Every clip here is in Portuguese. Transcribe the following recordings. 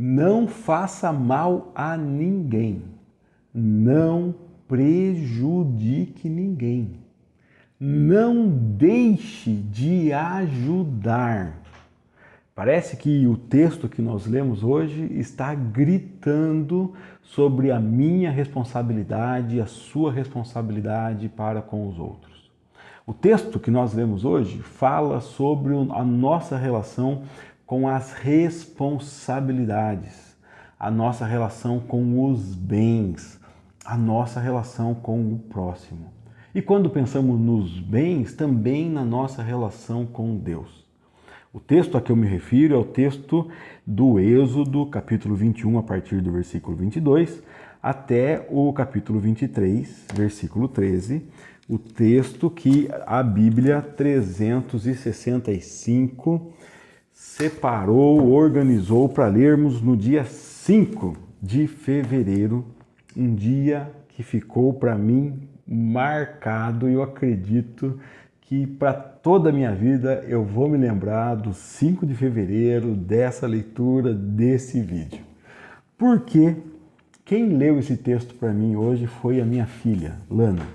Não faça mal a ninguém. Não prejudique ninguém. Não deixe de ajudar. Parece que o texto que nós lemos hoje está gritando sobre a minha responsabilidade, a sua responsabilidade para com os outros. O texto que nós lemos hoje fala sobre a nossa relação com as responsabilidades, a nossa relação com os bens, a nossa relação com o próximo. E quando pensamos nos bens, também na nossa relação com Deus. O texto a que eu me refiro é o texto do Êxodo, capítulo 21, a partir do versículo 22, até o capítulo 23, versículo 13, o texto que a Bíblia 365 separou, organizou para lermos no dia 5 de fevereiro, um dia que ficou para mim marcado, e eu acredito que para toda a minha vida eu vou me lembrar do 5 de fevereiro, dessa leitura, desse vídeo. Porque quem leu esse texto para mim hoje foi a minha filha, Lana.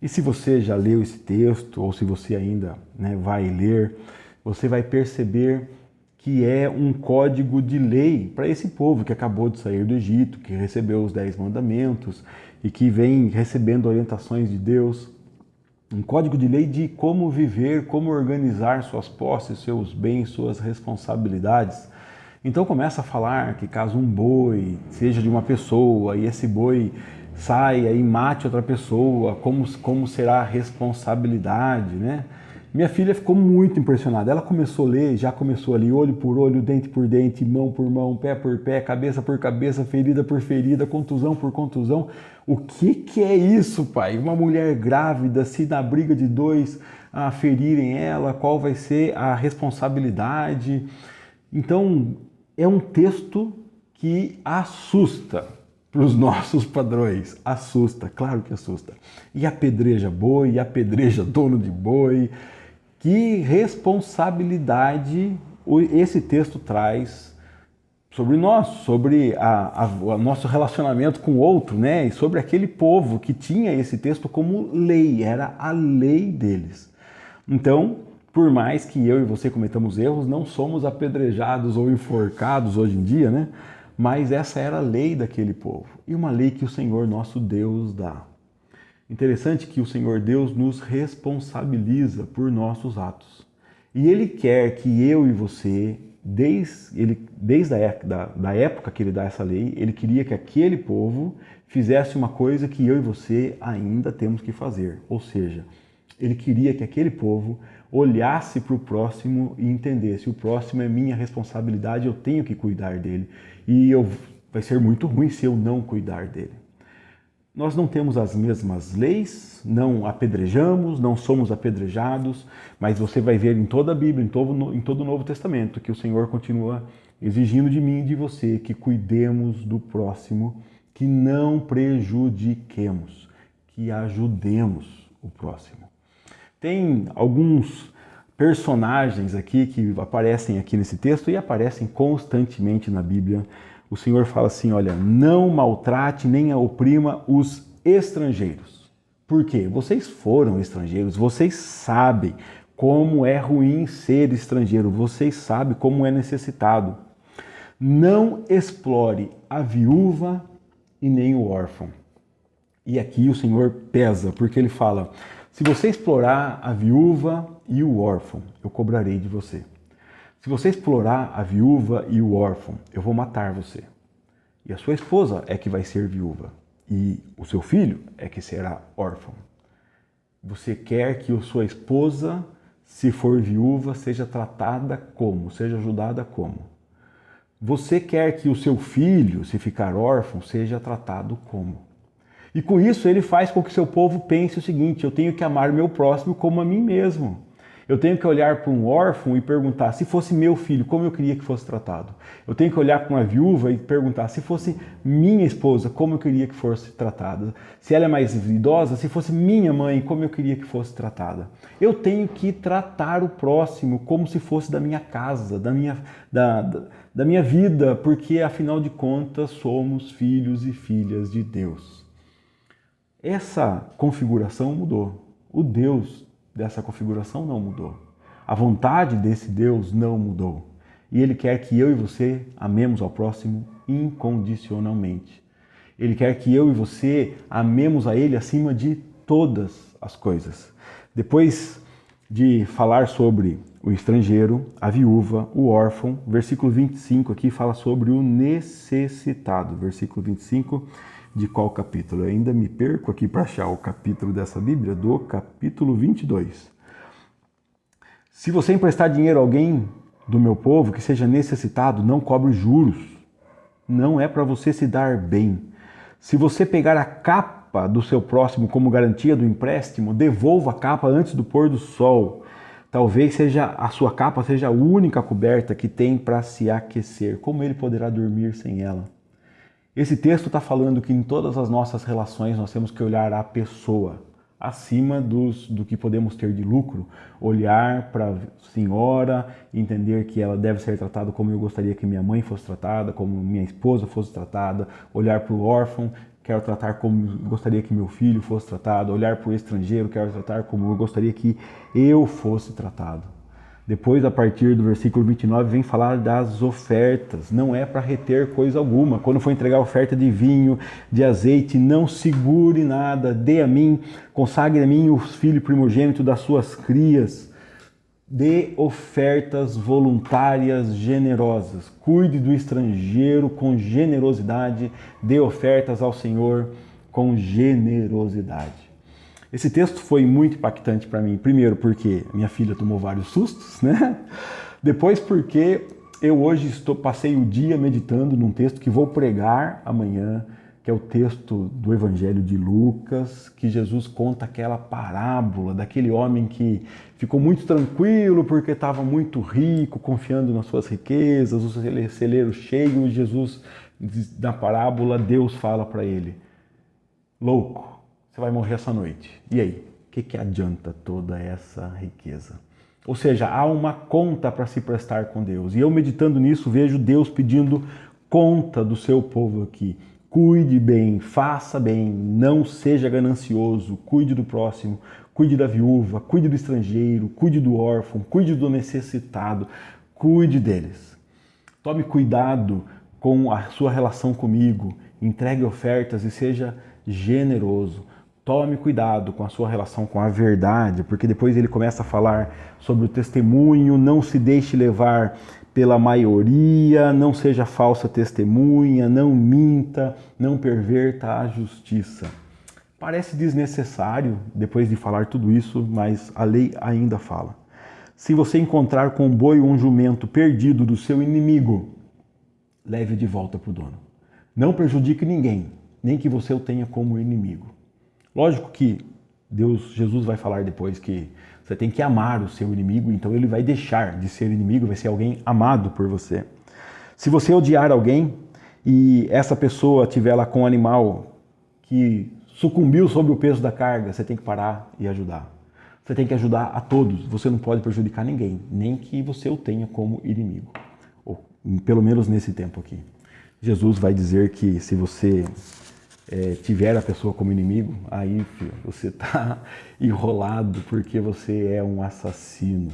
E se você já leu esse texto, ou se você ainda vai ler, você vai perceber que é um código de lei para esse povo que acabou de sair do Egito, que recebeu os 10 mandamentos e que vem recebendo orientações de Deus. Um código de lei de como viver, como organizar suas posses, seus bens, suas responsabilidades. Então começa a falar que caso um boi seja de uma pessoa e esse boi saia e mate outra pessoa, como será a responsabilidade, né? Minha filha ficou muito impressionada. Ela começou a ler, já começou ali, olho por olho, dente por dente, mão por mão, pé por pé, cabeça por cabeça, ferida por ferida, contusão por contusão. O que é isso, pai? Uma mulher grávida, se na briga de dois ferirem ela, qual vai ser a responsabilidade? Então, é um texto que assusta para os nossos padrões. Assusta, claro que assusta. E apedreja boi, e apedreja dono de boi. Que responsabilidade esse texto traz sobre nós, sobre o nosso relacionamento com o outro, né? E sobre aquele povo que tinha esse texto como lei, era a lei deles. Então, por mais que eu e você cometamos erros, não somos apedrejados ou enforcados hoje em dia, né? Mas essa era a lei daquele povo, e uma lei que o Senhor nosso Deus dá. Interessante que o Senhor Deus nos responsabiliza por nossos atos. E Ele quer que eu e você, desde a época que Ele dá essa lei, Ele queria que aquele povo fizesse uma coisa que eu e você ainda temos que fazer. Ou seja, Ele queria que aquele povo olhasse para o próximo e entendesse: o próximo é minha responsabilidade, eu tenho que cuidar dele. E vai ser muito ruim se eu não cuidar dele. Nós não temos as mesmas leis, não apedrejamos, não somos apedrejados, mas você vai ver em toda a Bíblia, em todo o Novo Testamento, que o Senhor continua exigindo de mim e de você que cuidemos do próximo, que não prejudiquemos, que ajudemos o próximo. Tem alguns personagens aqui que aparecem aqui nesse texto e aparecem constantemente na Bíblia. O Senhor fala assim: olha, não maltrate nem oprima os estrangeiros. Por quê? Vocês foram estrangeiros, vocês sabem como é ruim ser estrangeiro, vocês sabem como é necessitado. Não explore a viúva e nem o órfão. E aqui o Senhor pesa, porque Ele fala: se você explorar a viúva e o órfão, eu cobrarei de você. Se você explorar a viúva e o órfão, eu vou matar você. E a sua esposa é que vai ser viúva. E o seu filho é que será órfão. Você quer que a sua esposa, se for viúva, seja tratada como? Seja ajudada como? Você quer que o seu filho, se ficar órfão, seja tratado como? E com isso ele faz com que seu povo pense o seguinte: eu tenho que amar meu próximo como a mim mesmo. Eu tenho que olhar para um órfão e perguntar, se fosse meu filho, como eu queria que fosse tratado? Eu tenho que olhar para uma viúva e perguntar, se fosse minha esposa, como eu queria que fosse tratada? Se ela é mais idosa, se fosse minha mãe, como eu queria que fosse tratada? Eu tenho que tratar o próximo como se fosse da minha casa, da minha vida, porque afinal de contas somos filhos e filhas de Deus. Essa configuração mudou. O Deus dessa configuração não mudou. A vontade desse Deus não mudou. E Ele quer que eu e você amemos ao próximo incondicionalmente. Ele quer que eu e você amemos a Ele acima de todas as coisas. Depois de falar sobre o estrangeiro, a viúva, o órfão, versículo 25 aqui fala sobre o necessitado. Versículo 25 de qual capítulo? Eu ainda me perco aqui para achar o capítulo dessa Bíblia, do capítulo 22. Se você emprestar dinheiro a alguém do meu povo que seja necessitado, não cobre juros. Não é para você se dar bem. Se você pegar a capa do seu próximo como garantia do empréstimo, devolva a capa antes do pôr do sol. Talvez a sua capa seja a única coberta que tem para se aquecer. Como ele poderá dormir sem ela? Esse texto está falando que em todas as nossas relações nós temos que olhar a pessoa, acima do que podemos ter de lucro, olhar para a senhora, entender que ela deve ser tratada como eu gostaria que minha mãe fosse tratada, como minha esposa fosse tratada, olhar para o órfão, quero tratar como eu gostaria que meu filho fosse tratado, olhar para o estrangeiro, quero tratar como eu gostaria que eu fosse tratado. Depois, a partir do versículo 29, vem falar das ofertas. Não é para reter coisa alguma. Quando for entregar oferta de vinho, de azeite, não segure nada. Dê a mim, consagre a mim o filho primogênito das suas crias. Dê ofertas voluntárias generosas. Cuide do estrangeiro com generosidade. Dê ofertas ao Senhor com generosidade. Esse texto foi muito impactante para mim. Primeiro porque minha filha tomou vários sustos, né? Depois porque eu hoje passei o dia meditando num texto que vou pregar amanhã, que é o texto do Evangelho de Lucas, que Jesus conta aquela parábola daquele homem que ficou muito tranquilo porque estava muito rico, confiando nas suas riquezas, o celeiro cheio, e Jesus, na parábola, Deus fala para ele, louco, você vai morrer essa noite. E aí? O que adianta toda essa riqueza? Ou seja, há uma conta para se prestar com Deus. E eu meditando nisso, vejo Deus pedindo conta do seu povo aqui. Cuide bem, faça bem, não seja ganancioso, cuide do próximo, cuide da viúva, cuide do estrangeiro, cuide do órfão, cuide do necessitado, cuide deles. Tome cuidado com a sua relação comigo, entregue ofertas e seja generoso. Tome cuidado com a sua relação com a verdade, porque depois ele começa a falar sobre o testemunho, não se deixe levar pela maioria, não seja falsa testemunha, não minta, não perverta a justiça. Parece desnecessário depois de falar tudo isso, mas a lei ainda fala. Se você encontrar com um boi ou um jumento perdido do seu inimigo, leve de volta para o dono. Não prejudique ninguém, nem que você o tenha como inimigo. Lógico que Jesus vai falar depois que você tem que amar o seu inimigo, então ele vai deixar de ser inimigo, vai ser alguém amado por você. Se você odiar alguém e essa pessoa tiver lá com um animal que sucumbiu sob o peso da carga, você tem que parar e ajudar. Você tem que ajudar a todos, você não pode prejudicar ninguém, nem que você o tenha como inimigo. Ou, pelo menos nesse tempo aqui. Jesus vai dizer que se você tiver a pessoa como inimigo, aí filho, você está enrolado porque você é um assassino.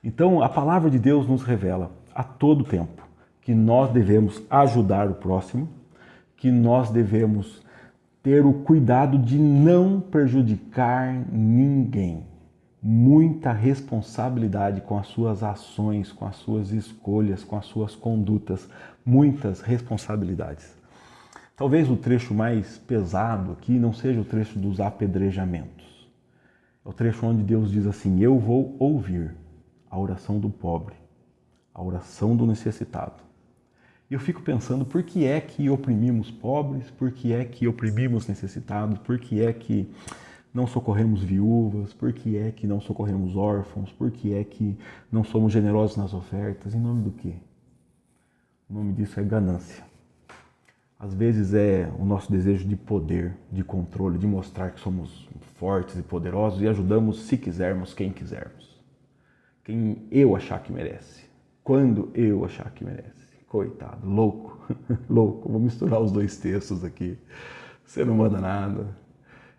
Então a palavra de Deus nos revela a todo tempo que nós devemos ajudar o próximo, que nós devemos ter o cuidado de não prejudicar ninguém. Muita responsabilidade com as suas ações, com as suas escolhas, com as suas condutas. Muitas responsabilidades. Talvez o trecho mais pesado aqui não seja o trecho dos apedrejamentos. É o trecho onde Deus diz assim, eu vou ouvir a oração do pobre, a oração do necessitado. E eu fico pensando, por que é que oprimimos pobres? Por que é que oprimimos necessitados? Por que é que não socorremos viúvas? Por que é que não socorremos órfãos? Por que é que não somos generosos nas ofertas? Em nome do quê? O nome disso é ganância. Às vezes é o nosso desejo de poder, de controle, de mostrar que somos fortes e poderosos e ajudamos, se quisermos, quem quisermos. Quem eu achar que merece. Quando eu achar que merece. Coitado, louco, louco. Vou misturar os dois textos aqui. Você não manda nada.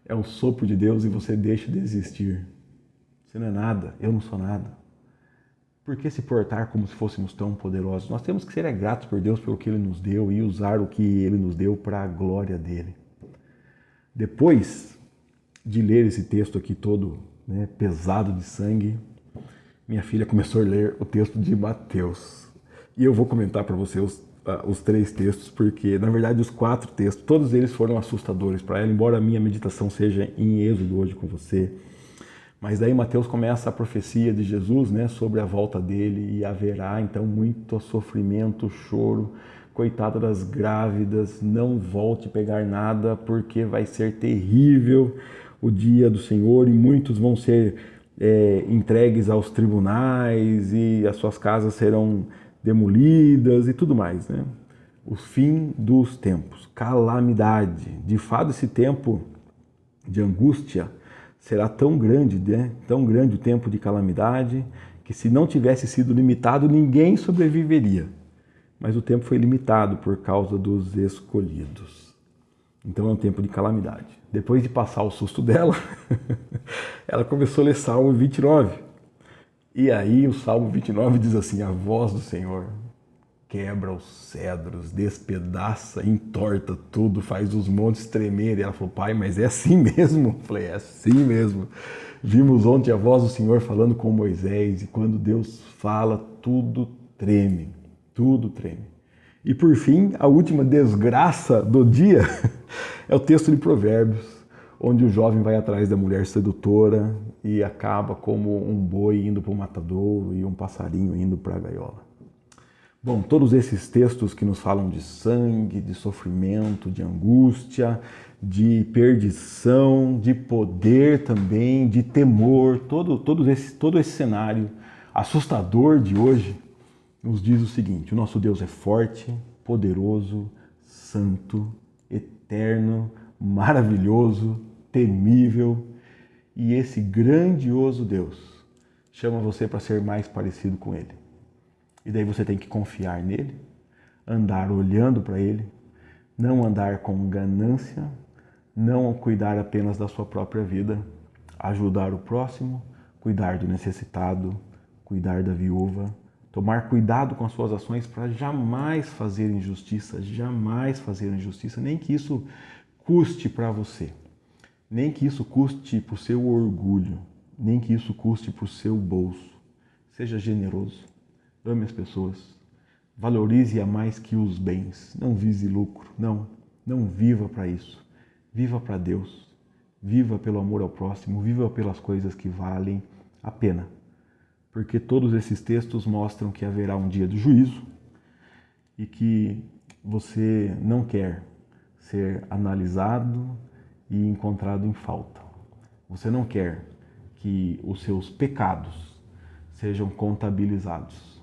É um sopro de Deus e você deixa de existir. Você não é nada, eu não sou nada. Por que se portar como se fôssemos tão poderosos? Nós temos que ser gratos por Deus pelo que Ele nos deu e usar o que Ele nos deu para a glória dEle. Depois de ler esse texto aqui todo, né, pesado de sangue, minha filha começou a ler o texto de Mateus. E eu vou comentar para você os 3 textos, porque na verdade os 4 textos, todos eles foram assustadores para ela, embora a minha meditação seja em Êxodo hoje com você. Mas daí Mateus começa a profecia de Jesus, né, sobre a volta dele e haverá então muito sofrimento, choro. Coitada das grávidas, não volte a pegar nada porque vai ser terrível o dia do Senhor e muitos vão ser entregues aos tribunais e as suas casas serão demolidas e tudo mais, né? O fim dos tempos, calamidade. De fato, esse tempo de angústia será tão grande, né? Tão grande o tempo de calamidade, que se não tivesse sido limitado, ninguém sobreviveria. Mas o tempo foi limitado por causa dos escolhidos. Então é um tempo de calamidade. Depois de passar o susto dela, ela começou a ler Salmo 29. E aí o Salmo 29 diz assim: a voz do Senhor quebra os cedros, despedaça, entorta tudo, faz os montes tremerem. Ela falou: pai, mas é assim mesmo? Eu falei: é assim mesmo. Vimos ontem a voz do Senhor falando com Moisés, e quando Deus fala, tudo treme, tudo treme. E por fim, a última desgraça do dia é o texto de Provérbios, onde o jovem vai atrás da mulher sedutora e acaba como um boi indo para o matadouro e um passarinho indo para a gaiola. Bom, todos esses textos que nos falam de sangue, de sofrimento, de angústia, de perdição, de poder também, de temor, todo esse cenário assustador de hoje nos diz o seguinte: o nosso Deus é forte, poderoso, santo, eterno, maravilhoso, temível, e esse grandioso Deus chama você para ser mais parecido com Ele. E daí você tem que confiar nele, andar olhando para ele, não andar com ganância, não cuidar apenas da sua própria vida, ajudar o próximo, cuidar do necessitado, cuidar da viúva, tomar cuidado com as suas ações para jamais fazer injustiça, nem que isso custe para você, nem que isso custe para o seu orgulho, nem que isso custe para o seu bolso. Seja generoso. Ame as pessoas, valorize-a mais que os bens, não vise lucro, não viva para isso, viva para Deus, viva pelo amor ao próximo, viva pelas coisas que valem a pena, porque todos esses textos mostram que haverá um dia do juízo e que você não quer ser analisado e encontrado em falta, você não quer que os seus pecados sejam contabilizados.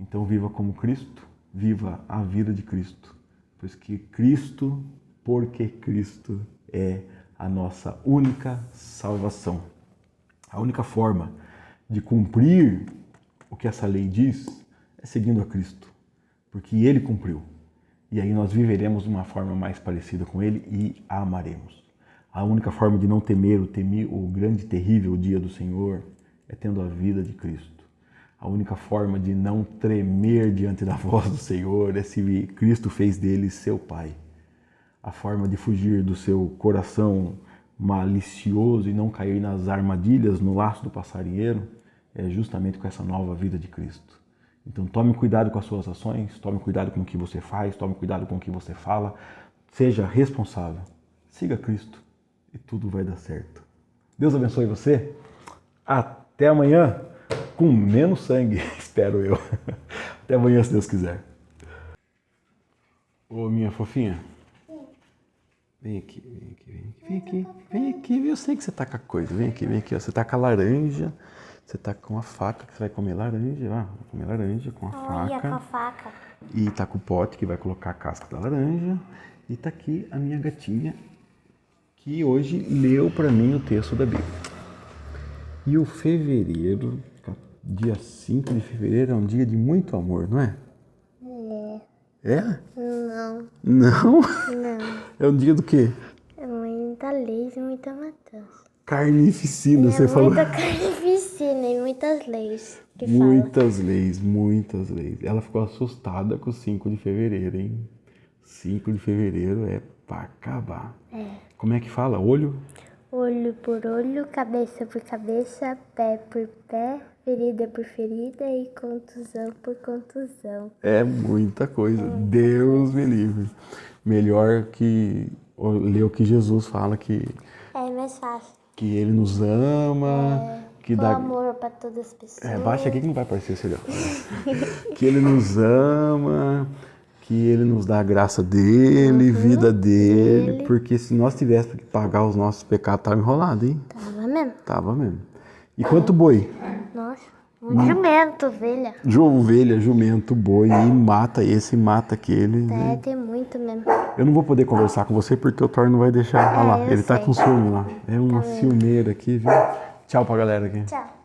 Então viva como Cristo, viva a vida de Cristo, porque Cristo é a nossa única salvação. A única forma de cumprir o que essa lei diz é seguindo a Cristo, porque Ele cumpriu. E aí nós viveremos de uma forma mais parecida com Ele e a amaremos. A única forma de não temer o grande e terrível dia do Senhor é tendo a vida de Cristo. A única forma de não tremer diante da voz do Senhor é se Cristo fez dele seu Pai. A forma de fugir do seu coração malicioso e não cair nas armadilhas, no laço do passarinheiro, é justamente com essa nova vida de Cristo. Então tome cuidado com as suas ações, tome cuidado com o que você faz, tome cuidado com o que você fala, seja responsável, siga Cristo e tudo vai dar certo. Deus abençoe você. Até amanhã. Com menos sangue, espero eu. Até amanhã, se Deus quiser. Ô, minha fofinha. Vem aqui, vem aqui, vem aqui, vem aqui, vem aqui. Eu sei que você tá com a coisa. Vem aqui, ó. Você tá com a laranja. Você tá com a faca que você vai comer laranja, ó. Vai comer laranja com a Olha, faca. com a faca. E tá com o pote que vai colocar a casca da laranja. E tá aqui a minha gatinha, que hoje leu pra mim o texto da Bíblia. E o fevereiro, dia 5 de fevereiro, é um dia de muito amor, não é? É? Não, Não? não. É um dia do quê? É muita leis e muita matança. Carnificina, você falou. Muita carnificina e muitas leis que falam. Muitas leis, muitas leis. Ela ficou assustada com o 5 de fevereiro, hein? 5 de fevereiro é pra acabar. É. Como é que fala? Olho? Olho por olho, cabeça por cabeça, pé por pé, ferida por ferida e contusão por contusão. É muita coisa. Deus me livre. Melhor que ler o que Jesus fala, que É mais fácil. ele nos ama, que Com dá... amor para todas as pessoas. Baixa aqui que não vai aparecer esse olhão. Que ele nos ama, que ele nos dá a graça dele, vida dele, porque se nós tivéssemos que pagar os nossos pecados, tava enrolado, hein? Tava mesmo? Tava mesmo. E quanto boi? Nossa, um jumento, ovelha. Ovelha, jumento, boi, e mata esse, mata aquele. Né? É, tem muito mesmo. Eu não vou poder conversar com você porque o Thor não vai deixar. Olha lá, eu ele tá sei. com ciúme lá. É uma ciumeira aqui, viu? Tchau pra galera aqui. Tchau.